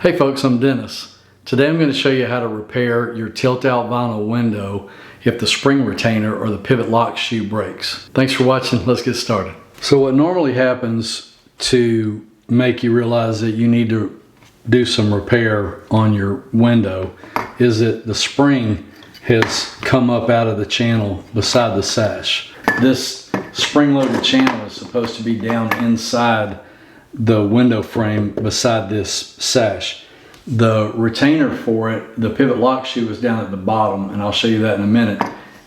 Hey folks, I'm Dennis. Today I'm going to show you how to repair your tilt-out vinyl window if the spring retainer or the pivot lock shoe breaks. Thanks for watching. Let's get started. So what normally happens to make you realize that you need to do some repair on your window is that the spring has come up out of the channel beside the sash. This spring-loaded channel is supposed to be down inside the window frame beside this sash. The retainer for it, the pivot lock shoe, is down at the bottom, and I'll show you that in a minute.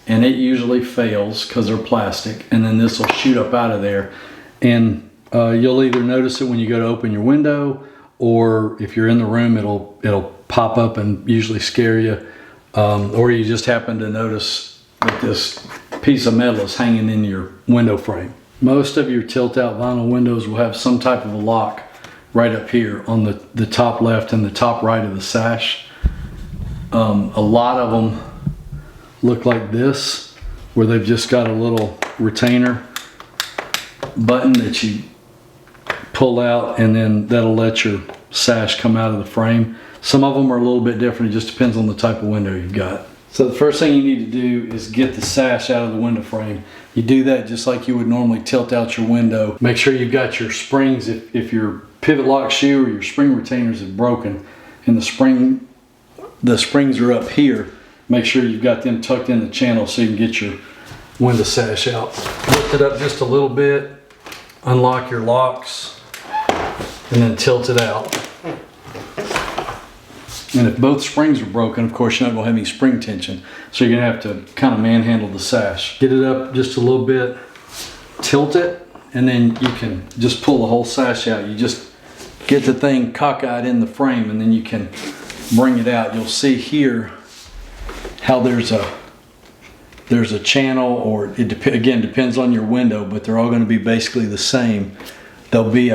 And it usually fails because they're plastic, and then this will shoot up out of there. And you'll either notice it when you go to open your window, or if you're in the room, it'll pop up and usually scare you. Or you just happen to notice that this piece of metal is hanging in your window frame. Most of your tilt-out vinyl windows will have some type of a lock right up here on the top left and the top right of the sash. A lot of them look like this, where they've just got a little retainer button that you pull out, and then that'll let your sash come out of the frame. Some of them are a little bit different. It just depends on the type of window you've got. So the first thing you need to do is get the sash out of the window frame. You do that just like you would normally tilt out your window. Make sure you've got your springs. If your pivot lock shoe or your spring retainers is broken and the springs are up here, make sure you've got them tucked in the channel so you can get your window sash out. Lift it up just a little bit, unlock your locks, and then tilt it out. And if both springs are broken, of course, you're not going to have any spring tension. So you're going to have to kind of manhandle the sash. Get it up just a little bit, tilt it, and then you can just pull the whole sash out. You just get the thing cockeyed in the frame, and then you can bring it out. You'll see here how there's a channel, or it again depends on your window, but they're all going to be basically the same. There'll be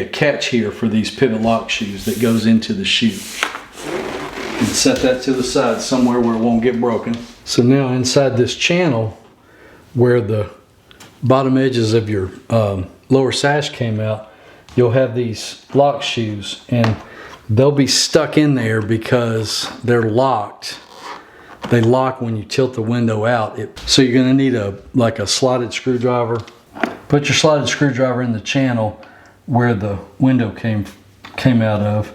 a catch here for these pivot lock shoes that goes into the shoe. And set that to the side somewhere where it won't get broken. So now inside this channel where the bottom edges of your lower sash came out, you'll have these lock shoes, and they'll be stuck in there because they're locked. They lock when you tilt the window out. So you're going to need like a slotted screwdriver. Put your slotted screwdriver in the channel where the window came out of,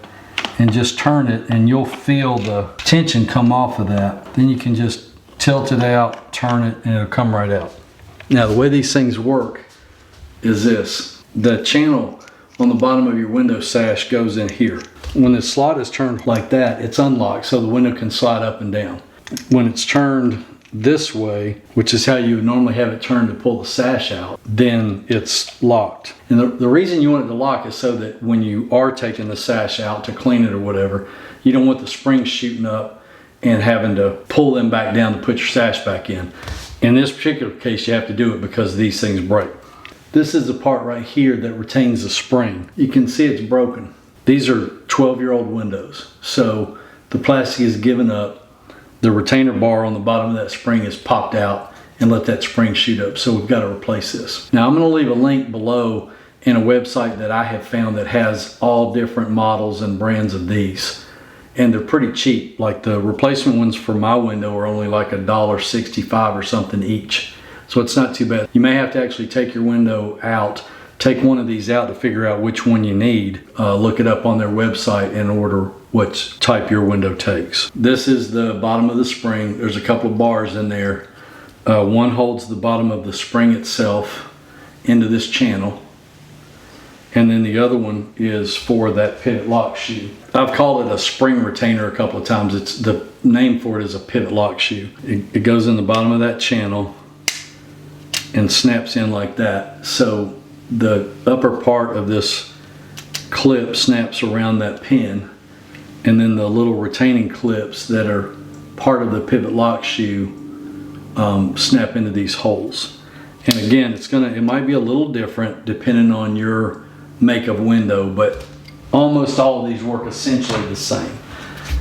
and just turn it, and you'll feel the tension come off of that. Then you can just tilt it out, turn it, and it'll come right out. Now the way these things work is this. The channel on the bottom of your window sash goes in here. When the slot is turned like that, it's unlocked so the window can slide up and down. When it's turned this way, which is how you would normally have it turned to pull the sash out, then it's locked. And the reason you want it to lock is so that when you are taking the sash out to clean it or whatever, you don't want the springs shooting up and having to pull them back down to put your sash back in. In this particular case, you have to do it because these things break. This is the part right here that retains the spring. You can see it's broken. These are 12-year-old windows, so the plastic is given up. The retainer bar on the bottom of that spring is popped out and let that spring shoot up. So we've got to replace this. Now I'm going to leave a link below in a website that I have found that has all different models and brands of these. And they're pretty cheap. Like the replacement ones for my window are only like $1.65 or something each. So it's not too bad. You may have to actually take your window out, take one of these out to figure out which one you need. Look it up on their website and order what type your window takes. This is the bottom of the spring. There's a couple of bars in there. One holds the bottom of the spring itself into this channel, and then the other one is for that pivot lock shoe. I've called it a spring retainer a couple of times. It's the name for it is a pivot lock shoe. It goes in the bottom of that channel and snaps in like that. So the upper part of this clip snaps around that pin, and then the little retaining clips that are part of the pivot lock shoe snap into these holes. And again, it might be a little different depending on your make of window, but almost all of these work essentially the same.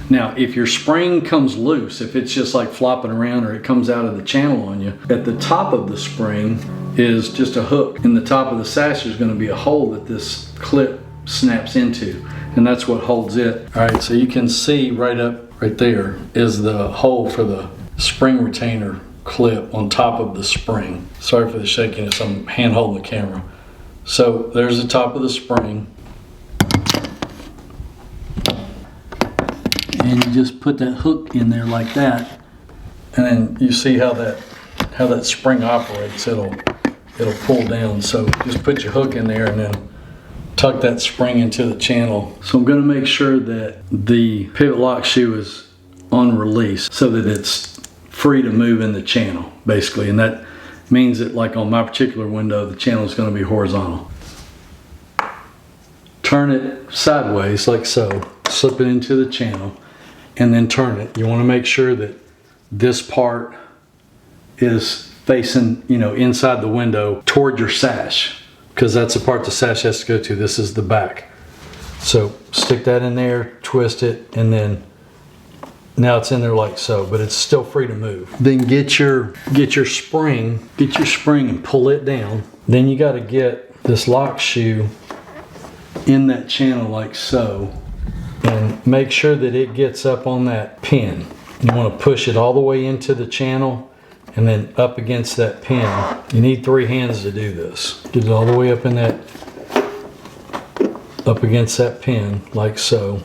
Now, if your spring comes loose, if it's just like flopping around or it comes out of the channel on you, at the top of the spring is just a hook. In the top of the sash, there's going to be a hole that this clip snaps into. and that's what holds it. All right, so you can see right there is the hole for the spring retainer clip on top of the spring. Sorry for the shakiness, I'm hand holding the camera. So there's the top of the spring. And you just put that hook in there like that. And then you see how that spring operates. It'll pull down. So just put your hook in there and then tuck that spring into the channel. So I'm going to make sure that the pivot lock shoe is on release so that it's free to move in the channel, basically. And that means that, like on my particular window, the channel is going to be horizontal. Turn it sideways like so, slip it into the channel, and then turn it. You want to make sure that this part is facing, inside the window toward your sash, because that's the part the sash has to go to. This is the back. So stick that in there, twist it, and then now it's in there like so, but it's still free to move. Then get your spring and pull it down. Then you got to get this lock shoe in that channel like so, and make sure that it gets up on that pin. You want to push it all the way into the channel and then up against that pin. You need 3 hands to do this. Get it all the way up in that, up against that pin like so.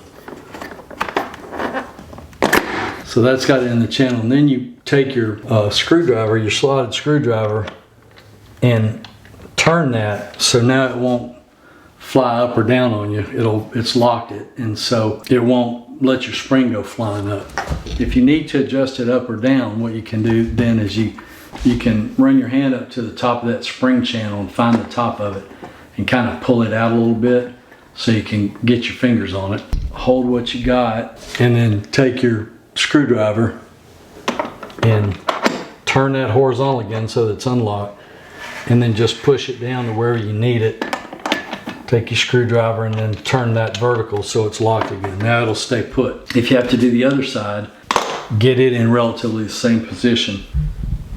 So that's got it in the channel. And then you take your screwdriver, your slotted screwdriver, and turn that so now it won't fly up or down on you. It's locked it, and so it won't let your spring go flying up. If you need to adjust it up or down, what you can do then is you can run your hand up to the top of that spring channel and find the top of it and kind of pull it out a little bit so you can get your fingers on it. Hold what you got and then take your screwdriver and turn that horizontal again so that it's unlocked, and then just push it down to wherever you need it. Take your screwdriver and then turn that vertical so it's locked again. Now it'll stay put. If you have to do the other side, get it in relatively the same position.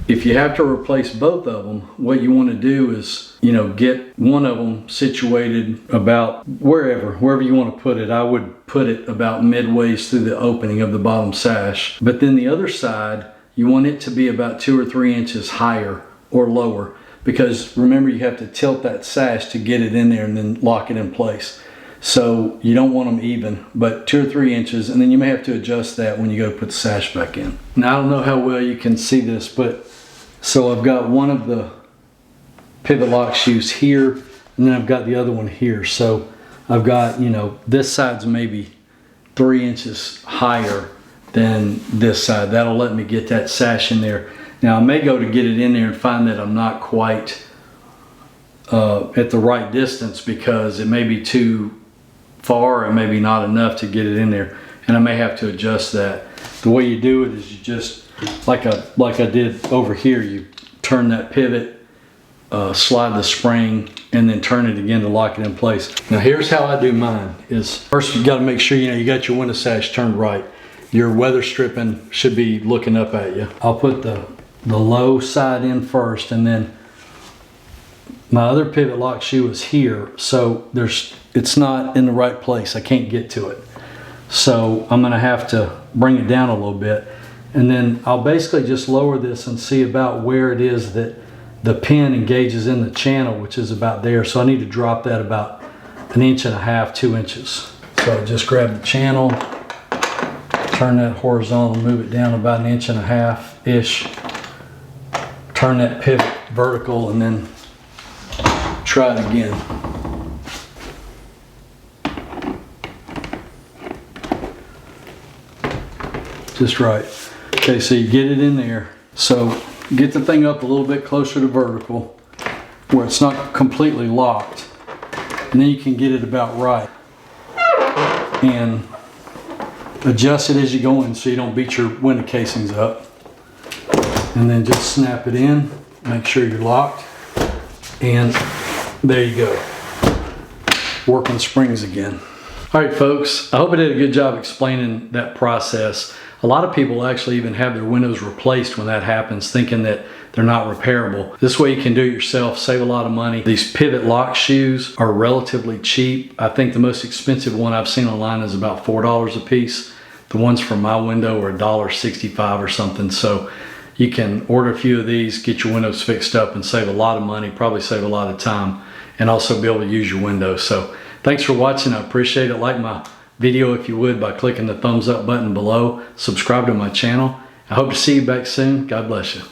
If you have to replace both of them, what you want to do is, get one of them situated about wherever you want to put it. I would put it about midways through the opening of the bottom sash. But then the other side, you want it to be about 2 or 3 inches higher or lower, because remember, you have to tilt that sash to get it in there and then lock it in place. So you don't want them even, but 2 or 3 inches, and then you may have to adjust that when you go to put the sash back in. Now, I don't know how well you can see this, but so I've got one of the pivot lock shoes here, and then I've got the other one here. So I've got, this side's maybe 3 inches higher than this side. That'll let me get that sash in there. Now I may go to get it in there and find that I'm not quite at the right distance, because it may be too far and maybe not enough to get it in there, and I may have to adjust that. The way you do it is you just, like I did over here, you turn that pivot, slide the spring, and then turn it again to lock it in place. Now here's how I do mine. Is first you got to make sure you got your window sash turned right. Your weather stripping should be looking up at you. I'll put the low side in first, and then my other pivot lock shoe is here, so it's not in the right place. I can't get to it, so I'm gonna have to bring it down a little bit, and then I'll basically just lower this and see about where it is that the pin engages in the channel, which is about there. So I need to drop that about 1.5 inches, 2 inches. So I just grab the channel, turn that horizontal, move it down about 1.5 inches-ish. Turn that pivot vertical, and then try it again. Just right. Okay, so you get it in there. So get the thing up a little bit closer to vertical where it's not completely locked, and then you can get it about right. And adjust it as you go in so you don't beat your window casings up. And then just snap it in, make sure you're locked, and there you go. Working springs again. All right, folks, I hope I did a good job explaining that process. A lot of people actually even have their windows replaced when that happens, thinking that they're not repairable. This way you can do it yourself, save a lot of money. These pivot lock shoes are relatively cheap. I think the most expensive one I've seen online is about $4 a piece. The ones from my window are $1.65 or something. So you can order a few of these, get your windows fixed up and save a lot of money, probably save a lot of time, and also be able to use your windows. So thanks for watching. I appreciate it. Like my video if you would by clicking the thumbs up button below. Subscribe to my channel. I hope to see you back soon. God bless you.